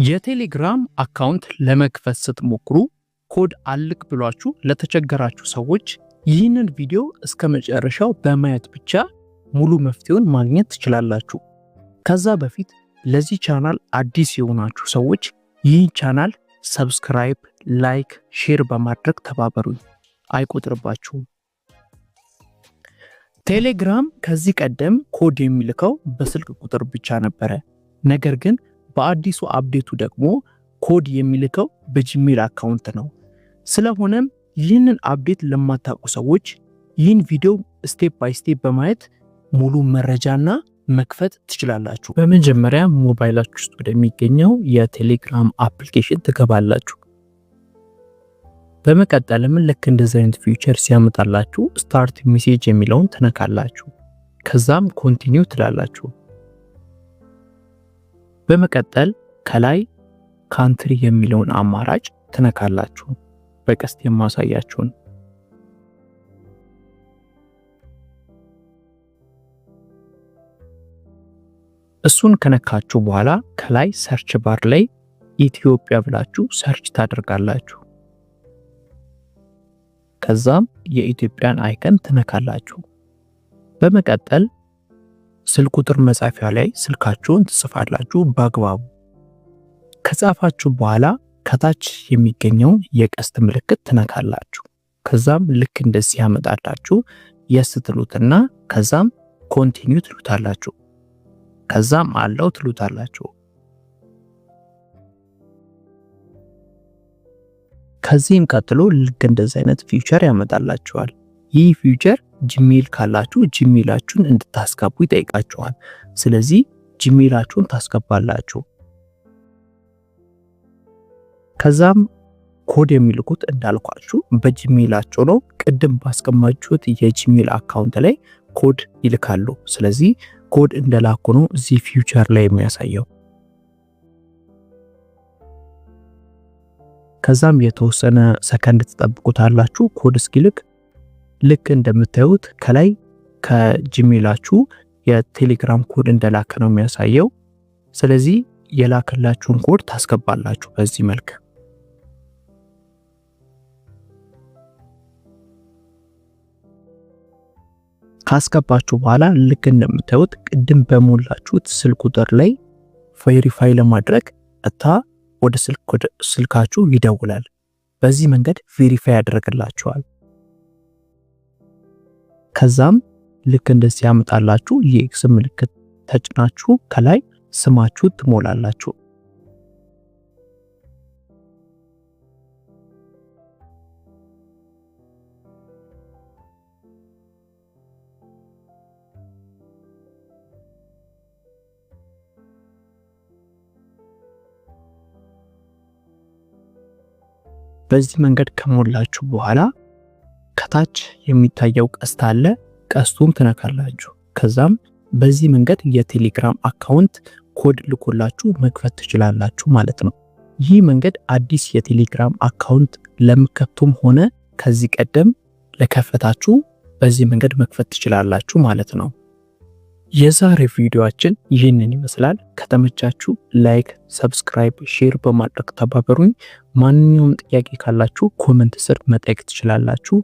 የቴሌግራም አካውንት ለመክፈት ስትሞክሩ ኮድ አልክ ብሏችሁ ለተቸገራችሁ ሰዎች ይህንን ቪዲዮ እስከ መጨረሻው በማየት ብቻ ሙሉ መፍትሄውን ማግኘት ትችላላችሁ። ከዛ በፊት ለዚህ ቻናል አዲስ የሆናችሁ ሰዎች ይህን ቻናል ሰብስክራይብ፣ ላይክ፣ ሼር በማድረግ ተባበሩኝ። አይቆጥርባችሁም። ቴሌግራም ከዚህ ቀደም ኮድ የሚልከው በስልክ ቁጥር ብቻ ነበረ። ነገር ግን በአዲሱ አፕዴቱ ደግሞ ኮድ የሚልከው በጂሜል አካውንት ነው። ስለሆነም ይህንን አፕዴት ለማታውቁ ሰዎች ይህን ቪዲዮ ስቴፕ ባይ ስቴፕ በማየት ሙሉ መረጃና መክፈት ትችላላችሁ። በመጀመሪያ ሞባይላችሁ ውስጥ ወደሚገኘው የቴሌግራም አፕሊኬሽን ትገባላችሁ። በመቀጠልም ልክ እንደዚህ አይነት ፊቸር ሲያመጣላችሁ ስታርት ሜሴጅ የሚለውን ትነካላችሁ። ከዛም ኮንቲኒው ትላላችሁ። በመቀጠል ከላይ ካንትሪ የሚለውን አማራጭ ትነካላችሁ። በቀስት የማሳያችሁን እሱን ከነካችሁ በኋላ ከላይ ሰርች ባር ላይ ኢትዮጵያ ብላችሁ ሰርች ታደርጋላችሁ። ከዛም የኢትዮጵያን አይከን ትነካላችሁ። በመቀጠል ስልክ ቁጥር መጻፊያ ላይ ስልካችሁን ትጽፋላችሁ በአግባቡ። ከጻፋችሁ በኋላ ከታች የሚገኘው የቀስት ምልክት ትነካላችሁ። ከዛም ልክ እንደዚህ ያመጣላችሁ የስ ትሉትና ከዛም ኮንቲኒው ትሉታላችሁ። ከዛም አለው ትሉታላችሁ። ከዚህም ቀጥሎ ልክ እንደዚህ አይነት ፊቸር ያመጣላችኋል። ይህ ፊቸር ጂሜል ካላችሁ ጂሜላችሁን እንድታስገቡ ይጠይቃችኋል። ስለዚህ ጂሜላችሁን ታስገባላችሁ። ከዛም ኮድ የሚልኩት እንዳልኳችሁ በጂሜላችሁ ነው። ቅድም ባስቀመጣችሁት የጂሜል አካውንት ላይ ኮድ ይልካሉ። ስለዚህ ኮድ እንደላኩ ነው እዚህ ፊቸር ላይ የሚያሳየው። ከዛም የተወሰነ ሰከንድ ትጠብቁታላችሁ ኮድ እስኪልክ። ልክ እንደምታዩት ከላይ ከጂሜላችሁ የቴሌግራም ኮድ እንደላከ ነው የሚያሳየው። ስለዚህ የላከላችሁን ኮድ ታስገባላችሁ በዚህ መልክ። ካስገባችሁ በኋላ ልክ እንደምታዩት ቅድም በሞላችሁት ስልክ ቁጥር ላይ ቬሪፋይ ለማድረግ ወደ ስልካችሁ ይደውላል። በዚህ መንገድ ቬሪፋይ ያደርግላችኋል። ከዛም ልክ እንደዚህ ያመጣላችሁ የኤክስ ምልክት ተጭናችሁ ከላይ ስማችሁ ትሞላላችሁ። በዚህ መንገድ ከሞላችሁ በኋላ ከታች የሚታየው ቀስት አለ። ቀስቱን ትነካላችሁ። ከዛም በዚህ መንገድ የቴሌግራም አካውንት ኮድ ልኮላችሁ መክፈት ትችላላችሁ ማለት ነው። ይህ መንገድ አዲስ የቴሌግራም አካውንት ለምከፍቱም ሆነ ከዚህ ቀደም ለከፈታችሁ በዚህ መንገድ መክፈት ትችላላችሁ ማለት ነው። የዛሬ ቪዲዮአችን ይህንን ይመስላል። ከተመቻችሁ ላይክ፣ ሰብስክራይብ፣ ሼር በማድረግ ተባበሩኝ። ማንኛውም ጥያቄ ካላችሁ ኮሜንት ስር መጠየቅ ትችላላችሁ።